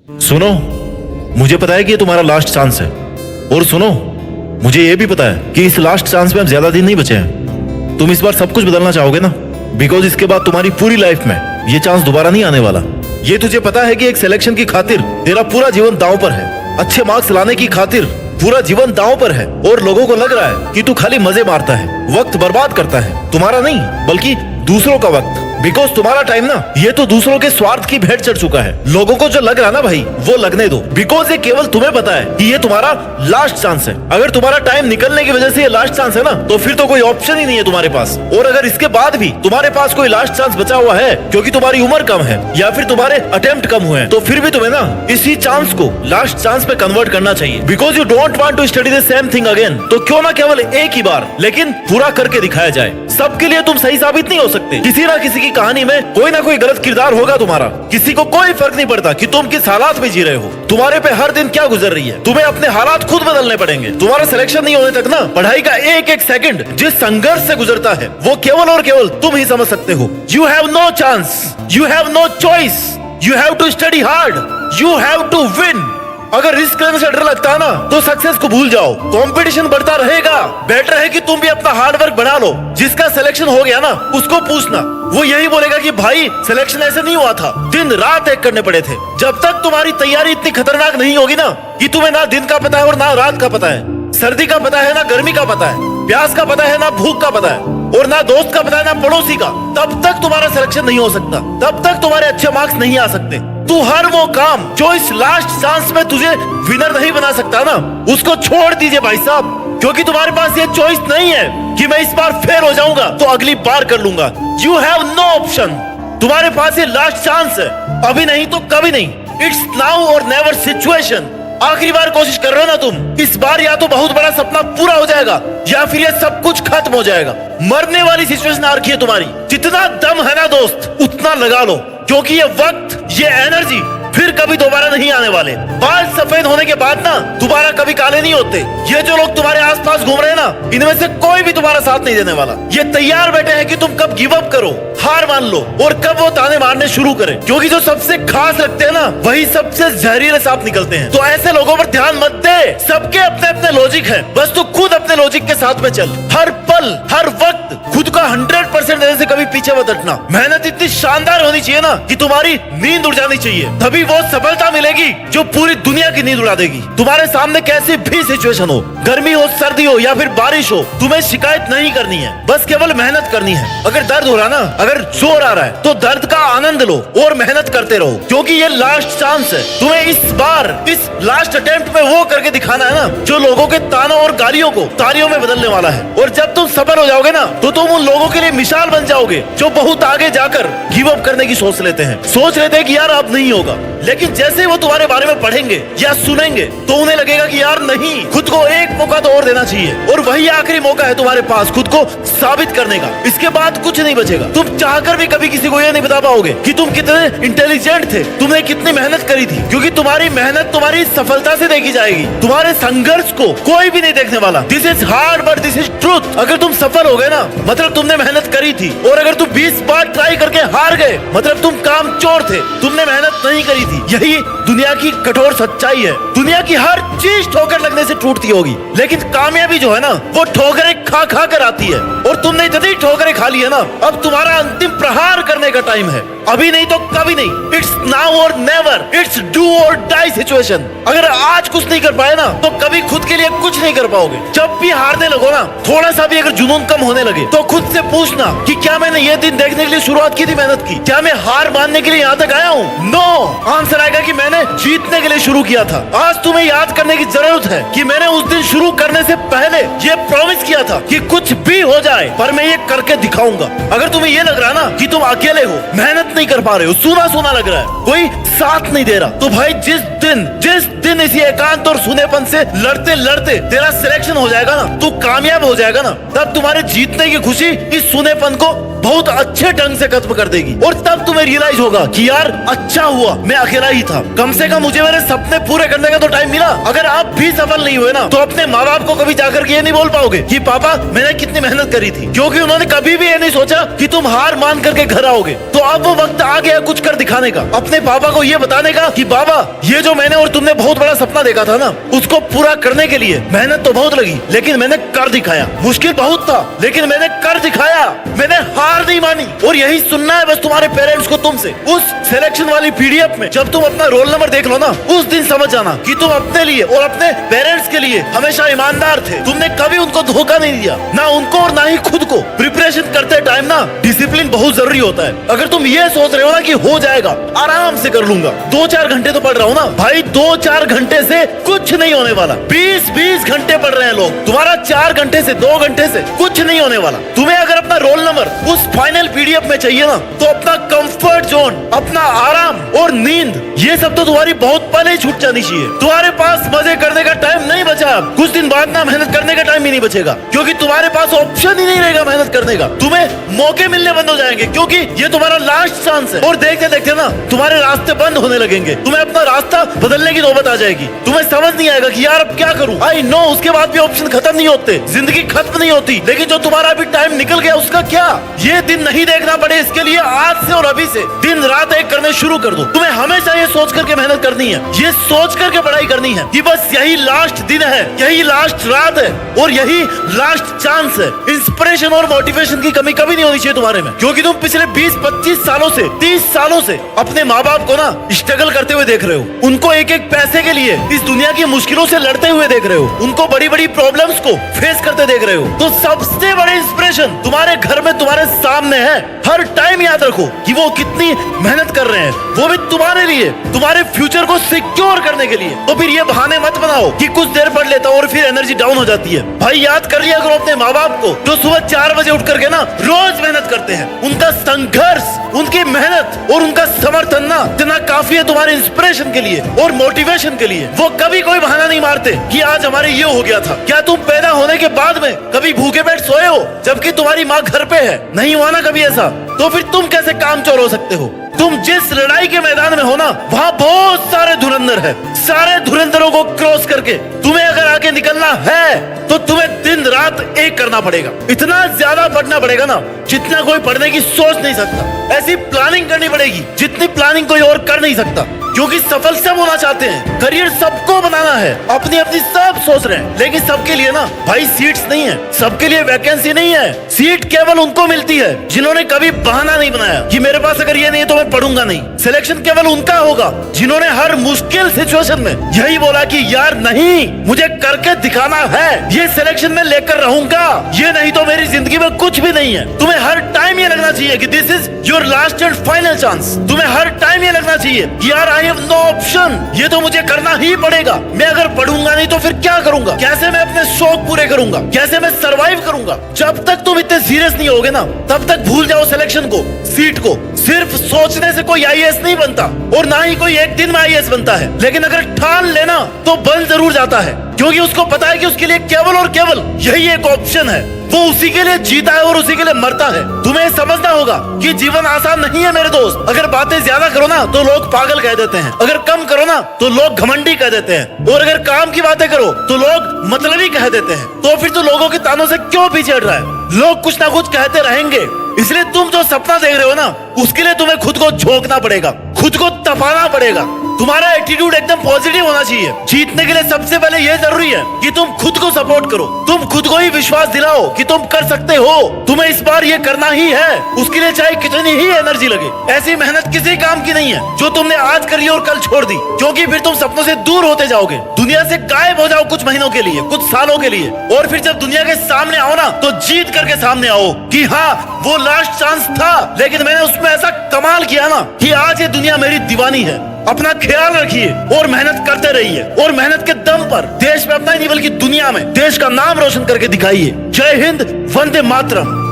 सुनो, मुझे पता है कि ये तुम्हारा लास्ट चांस है। और सुनो, मुझे ये भी पता है कि इस लास्ट चांस में अब ज्यादा दिन नहीं बचे हैं। तुम इस बार सब कुछ बदलना चाहोगे ना, बिकॉज इसके बाद तुम्हारी पूरी लाइफ में ये चांस दोबारा नहीं आने वाला। ये तुझे पता है कि एक सिलेक्शन की खातिर तेरा पूरा जीवन दांव पर है, अच्छे मार्क्स लाने की खातिर पूरा जीवन दांव पर है, और लोगों को लग रहा है कि तू खाली मजे मारता है, वक्त बर्बाद करता है। तुम्हारा नहीं बल्कि दूसरों का वक्त, बिकॉज तुम्हारा टाइम ना ये तो दूसरों के स्वार्थ की भेंट चढ़ चुका है। लोगों को जो लग रहा ना भाई, वो लगने दो, बिकॉज ये केवल तुम्हें पता है कि ये तुम्हारा लास्ट चांस है। अगर तुम्हारा टाइम निकलने की वजह से ये लास्ट चांस है ना, तो फिर तो कोई ऑप्शन ही नहीं है तुम्हारे पास। और अगर इसके बाद भी तुम्हारे पास कोई लास्ट चांस बचा हुआ है, क्योंकि तुम्हारी उम्र कम है या फिर तुम्हारे अटेम्प्ट कम हुए हैं, तो फिर भी तुम्हें ना इसी चांस को लास्ट चांस पे कन्वर्ट करना चाहिए, because you don't want to study the same thing again. तो क्यों ना केवल एक ही बार लेकिन पूरा करके दिखाया जाए। सबके लिए तुम सही साबित नहीं हो सकते, किसी ना किसी की कहानी में कोई ना कोई गलत किरदार होगा तुम्हारा। किसी को कोई फर्क नहीं पड़ता कि तुम किस हालात में जी रहे हो, तुम्हारे पे हर दिन क्या गुजर रही है। तुम्हें अपने हालात खुद बदलने पड़ेंगे। तुम्हारा सिलेक्शन नहीं होने तक ना पढ़ाई का एक एक सेकंड जिस संघर्ष से गुजरता है, वो केवल और केवल तुम ही समझ सकते हो। You have no chance, you have no choice, you have to study hard, you have to win. अगर रिस्क लेने से डर लगता है ना, तो सक्सेस को भूल जाओ। कंपटीशन बढ़ता रहेगा, बेटर है कि तुम भी अपना हार्ड वर्क बढ़ा लो। जिसका सिलेक्शन हो गया ना, उसको पूछना, वो यही बोलेगा कि भाई सिलेक्शन ऐसे नहीं हुआ था, दिन रात एक करने पड़े थे। जब तक तुम्हारी तैयारी इतनी खतरनाक नहीं होगी ना कि तुम्हें ना दिन का पता है और ना रात का पता है, सर्दी का पता है ना गर्मी का पता है, प्यास का पता है ना भूख का पता है, और ना दोस्त का पता है ना पड़ोसी का, तब तक तुम्हारा सिलेक्शन नहीं हो सकता, तब तक तुम्हारे अच्छे मार्क्स नहीं आ सकते। तू हर वो काम जो इस लास्ट चांस में तुझे विनर नहीं बना सकता ना, उसको छोड़ दीजिए भाई साहब, क्योंकि तुम्हारे पास ये चॉइस नहीं है कि मैं इस बार फेल हो जाऊंगा तो अगली बार कर लूंगा। You have no option. तुम्हारे पास ये लास्ट चांस है, अभी नहीं तो कभी नहीं। इट्स नाउ और नेवर सिचुएशन। आखिरी बार कोशिश कर रहे हो ना तुम, इस बार या तो बहुत बड़ा सपना पूरा हो जाएगा या फिर ये सब कुछ खत्म हो जाएगा। मरने वाली सिचुएशन आ रखी है तुम्हारी। जितना दम है ना दोस्त, उतना लगा लो, क्योंकि ये वक्त, ये एनर्जी फिर कभी दोबारा नहीं आने वाले। बाल सफेद होने के बाद ना दोबारा कभी काले नहीं होते। ये जो लोग तुम्हारे आसपास घूम रहे हैं ना, इनमें से कोई भी तुम्हारा साथ नहीं देने वाला। ये तैयार बैठे हैं कि तुम कब गिव अप करो, हार मान लो, और कब वो ताने मारने शुरू करें, क्योंकि जो सबसे खास लगते हैं ना, वही सबसे जहरीले सांप निकलते हैं। तो ऐसे लोगों पर ध्यान मत दे। सबके अपने अपने लॉजिक है, बस तू खुद अपने लॉजिक के साथ में चल। हर पल हर वक्त खुद का 100% देने से कभी पीछे मत हटना। मेहनत इतनी शानदार होनी चाहिए ना कि तुम्हारी नींद उड़ जानी चाहिए, तभी वो सफलता मिलेगी जो पूरी दुनिया की नींद उड़ा देगी। तुम्हारे सामने कैसी भी सिचुएशन हो, गर्मी हो, सर्दी हो या फिर बारिश हो, तुम्हें शिकायत नहीं करनी है, बस केवल मेहनत करनी है। अगर दर्द हो रहा ना, अगर जोर आ रहा है, तो दर्द का आनंद लो और मेहनत करते रहो, क्योंकि ये लास्ट चांस है। तुम्हें इस बार, इस लास्ट अटेम्प्ट में वो करके दिखाना है ना जो लोगों के तानों और गालियों को तालियों में बदलने वाला है। और जब तुम सफल हो जाओगे ना, तो तुम उन लोगों के लिए मिसाल बन जाओगे जो बहुत आगे जाकर गिव अप करने की सोच लेते हैं, कि यार अब नहीं होगा। लेकिन जैसे वो तुम्हारे बारे में पढ़ेंगे या सुनेंगे, तो उन्हें लगेगा कि यार नहीं, खुद को एक मौका तो और देना चाहिए, और वही आखिरी मौका है तुम्हारे पास खुद को साबित करने का। इसके बाद कुछ नहीं बचेगा। तुम चाहकर भी कभी किसी को ये नहीं बता पाओगे कि तुम कितने इंटेलिजेंट थे, तुमने कितनी मेहनत करी थी, क्योंकि तुम्हारी मेहनत तुम्हारी सफलता से देखी जाएगी। तुम्हारे संघर्ष को कोई भी नहीं देखने वाला। This is hard but this is truth. अगर तुम सफल हो गए ना, मतलब तुमने मेहनत करी थी, और अगर तुम 20 बार ट्राई करके हार गए, मतलब तुम कामचोर थे, तुमने मेहनत नहीं करी थी। यही दुनिया की कठोर सच्चाई है। दुनिया की हर चीज ठोकर लगने से टूटती होगी, लेकिन कामयाबी जो है ना, वो ठोकरें खा खा कर आती है। और तुमने इतनी ठोकरें खा ली है ना, अब तुम्हारा अंतिम प्रहार करने का टाइम है। अभी नहीं तो कभी नहीं। इट्स नाउ और नेवर। इट्स डू और डाई सिचुएशन। अगर आज कुछ नहीं कर पाए ना, तो कभी खुद के लिए कुछ नहीं कर पाओगे। जब भी हारने लगो ना, थोड़ा सा भी अगर जुनून कम होने लगे, तो खुद से पूछना कि क्या मैंने ये दिन देखने के लिए शुरुआत की थी, मेहनत की? क्या मैं हार मानने के लिए यहाँ तक आया हूँ? नो। आंसर आएगा कि मैंने जीतने के लिए शुरू किया था। आज तुम्हें याद करने की जरूरत है कि मैंने उस दिन शुरू करने से पहले ये प्रॉमिस किया था कि कुछ भी हो जाए पर मैं ये करके दिखाऊंगा। अगर तुम्हें ये लग रहा ना कि तुम अकेले हो, मेहनत नहीं कर पा रहे हो, सूना सूना लग रहा है, कोई साथ नहीं दे रहा, तो भाई जिस दिन इसी एकांत और सुनेपन से लड़ते लड़ते तेरा सिलेक्शन हो जाएगा ना, तू कामयाब हो जाएगा ना, तब तुम्हारे जीतने की खुशी इस सुनेपन को बहुत अच्छे ढंग से खत्म कर देगी। और तब तुम्हें रियलाइज होगा कि यार अच्छा हुआ मैं अकेला ही था, कम से कम मुझे मेरे सपने पूरे करने का तो टाइम मिला। अगर आप भी सफल नहीं हुए ना, तो अपने माँ बाप को कभी जाकर के ये नहीं बोल पाओगे कि पापा मैंने कितनी मेहनत करी थी, क्योंकि उन्होंने कभी भी ये नहीं सोचा कि तुम हार मान करके घर आओगे। तो अब वो वक्त आ गया कुछ कर दिखाने का। अपने पापा को ये बताने का कि बाबा ये जो मैंने और तुमने बहुत बड़ा सपना देखा था ना, उसको पूरा करने के लिए मेहनत तो बहुत लगी, लेकिन मैंने कर दिखाया। मुश्किल बहुत था, लेकिन मैंने कर दिखाया। मैंने हार नहीं मानी। और यही सुनना है बस तुम्हारे पेरेंट्स को तुमसे। उस सिलेक्शन वाली पीडीएफ में जब तुम अपना रोल नंबर देख लो ना, उस दिन समझ जाना कि तुम अपने लिए और अपने पेरेंट्स के लिए हमेशा ईमानदार थे। तुमने कभी उनको धोखा नहीं दिया, ना उनको और ना ही खुद को। प्रिपरेशन करते टाइम ना डिसिप्लिन बहुत जरूरी होता है। अगर तुम ये सोच रहे हो ना कि हो जाएगा, आराम से कर लूंगा, 2-4 घंटे तो पढ़ रहा हूँ ना भाई, 2-4 घंटे से कुछ नहीं होने वाला। 20-20 घंटे पढ़ रहे हैं लोग, तुम्हारा 4 घंटे से 2 घंटे से कुछ नहीं होने वाला। तुम्हें अगर अपना रोल नंबर उस फाइनल पीडीएफ में चाहिए ना, तो अपना कंफर्ट जोन, अपना आराम और नींद, ये सब तो तुम्हारी बहुत पहले ही छूट जानी चाहिए। तुम्हारे पास मजे करने का टाइम नहीं बचा। अब कुछ दिन बाद ना मेहनत करने का टाइम ही नहीं बचेगा, क्योंकि तुम्हारे पास ऑप्शन ही नहीं रहेगा मेहनत करने का। तुम्हें मौके मिलने बंद हो जाएंगे, क्योंकि ये तुम्हारा लास्ट चांस है। और देखते देखते ना तुम्हारे रास्ते बंद होने लगेंगे। तुम्हें अपना रास्ता बदलने की नौबत आ जाएगी। तुम्हें समझ नहीं आएगा कि यार अब क्या करूं। आई नो उसके बाद भी ऑप्शन खत्म नहीं होते, जिंदगी खत्म नहीं होती, लेकिन जो तुम्हारा अभी टाइम निकल गया उसका क्या। ये दिन नहीं देखना पड़े, इसके लिए आज से और अभी से दिन रात एक करने शुरू कर दो। तुम्हें हमेशा ये सोच करके मेहनत करनी है, ये सोच करके पढ़ाई करनी है कि बस यही लास्ट दिन है, यही लास्ट रात है और यही लास्ट चांस है। इंस्पिरेशन और मोटिवेशन की कमी कभी नहीं होनी चाहिए तुम्हारे में, क्योंकि तुम पिछले 20-25 सालों से 30 सालों से अपने माँ बाप को ना स्ट्रगल करते हुए देख रहे हो। उनको एक एक पैसे के लिए इस दुनिया की मुश्किलों से लड़ते हुए देख रहे हो। उनको बड़ी बड़ी प्रॉब्लम्स को फेस करते देख रहे हो। तो सबसे बड़े इंस्पिरेशन तुम्हारे घर में तुम्हारे सामने है। हर टाइम याद रखो कि वो कितनी मेहनत कर रहे हैं, वो भी तुम्हारे लिए, तुम्हारे फ्यूचर को सिक्योर करने के लिए। तो फिर ये बहाने मत बनाओ कि कुछ देर पढ़ लेता हूं और फिर एनर्जी डाउन हो जाती है। भाई याद कर लिया करो अपने माँ बाप को, जो सुबह 4 बजे उठ करके ना रोज मेहनत करते हैं। उनका संघर्ष, उनकी मेहनत और उनका समर्थन ना इतना काफी है तुम्हारे इंस्पिरेशन के लिए और मोटिवेशन के लिए। वो कभी कोई बहाना नहीं मारते कि आज हमारे ये हो गया था। क्या तुम पैदा होने के बाद में कभी भूखे पेट सोए हो जबकि तुम्हारी माँ घर पे है? नहीं हुआ ना कभी ऐसा। तो फिर तुम कैसे कामचोर हो सकते हो? तुम जिस लड़ाई के मैदान में हो ना, वहाँ बहुत सारे धुरंधर है। सारे धुरंधरों को क्रॉस करके तुम्हें अगर आगे निकलना है तो तुम्हें दिन रात एक करना पड़ेगा। इतना ज्यादा पढ़ना पड़ेगा ना जितना कोई पढ़ने की सोच नहीं सकता। ऐसी प्लानिंग करनी पड़ेगी जितनी प्लानिंग कोई और कर नहीं सकता, क्योंकि सफल सब होना चाहते हैं, करियर सबको बनाना है, अपनी अपनी सब सोच रहे हैं, लेकिन सबके लिए ना भाई सीट्स नहीं है, सबके लिए वैकेंसी नहीं है। सीट केवल उनको मिलती है जिन्होंने कभी बहाना नहीं बनाया कि मेरे पास अगर ये नहीं है तो मैं पढ़ूंगा नहीं। सिलेक्शन केवल उनका होगा जिन्होंने हर मुश्किल सिचुएशन में यही बोला कि यार नहीं, मुझे करके दिखाना है, ये सिलेक्शन में लेकर रहूंगा, ये नहीं तो मेरी जिंदगी में कुछ भी नहीं है। तुम्हें हर टाइम ये लगना चाहिए कि this is your last and final chance. तुम्हें हर टाइम ये लगना चाहिए कि यार आई हैव नो ऑप्शन, ये तो मुझे करना ही पड़ेगा। मैं अगर पढ़ूंगा नहीं तो फिर क्या करूंगा? कैसे मैं अपने शौक पूरे करूंगा? कैसे मैं सरवाइव करूंगा? जब तक तुम इतने सीरियस नहीं होगे ना, तब तक भूल जाओ सिलेक्शन को, सीट को। सिर्फ सोचने से कोई आईएएस नहीं बनता और ना ही कोई एक दिन में आईएएस बनता है, लेकिन अगर ठान लेना तो बन जरूर जाता है, क्योंकि उसको पता है कि उसके लिए केवल और केवल यही एक ऑप्शन है। वो उसी के लिए जीता है और उसी के लिए मरता है। तुम्हें समझना होगा कि जीवन आसान नहीं है मेरे दोस्त। अगर बातें ज्यादा करो ना तो लोग पागल कह देते हैं, अगर कम करो ना तो लोग घमंडी कह देते हैं, और अगर काम की बातें करो तो लोग मतलबी कह देते हैं। तो फिर तो लोगों के तानों से क्यों पीछे हट रहा है? लोग कुछ ना कुछ कहते रहेंगे, इसलिए तुम जो सपना देख रहे हो ना, उसके लिए तुम्हें खुद को झोंकना पड़ेगा, खुद को तपाना पड़ेगा। तुम्हारा एटीट्यूड एकदम पॉजिटिव होना चाहिए। जीतने के लिए सबसे पहले यह जरूरी है कि तुम खुद को सपोर्ट करो, तुम खुद को ही विश्वास दिलाओ कि तुम कर सकते हो। तुम्हें इस बार ये करना ही है, उसके लिए चाहे कितनी ही एनर्जी लगे। ऐसी मेहनत किसी काम की नहीं है जो तुमने आज करी और कल छोड़ दी, क्योंकि फिर तुम सपनों से दूर होते जाओगे, दुनिया से गायब हो जाओ कुछ महीनों के लिए, कुछ सालों के लिए, और फिर जब दुनिया के सामने आओ ना तो जीत करके सामने आओ कि हाँ वो लास्ट चांस था, लेकिन मैंने उसमें ऐसा कमाल किया ना कि आज ये दुनिया मेरी दीवानी है। अपना ख्याल रखिए और मेहनत करते रहिए, और मेहनत के दम पर देश में अपना ही नहीं बल्कि दुनिया में देश का नाम रोशन करके दिखाइए। जय हिंद, वंदे मातरम।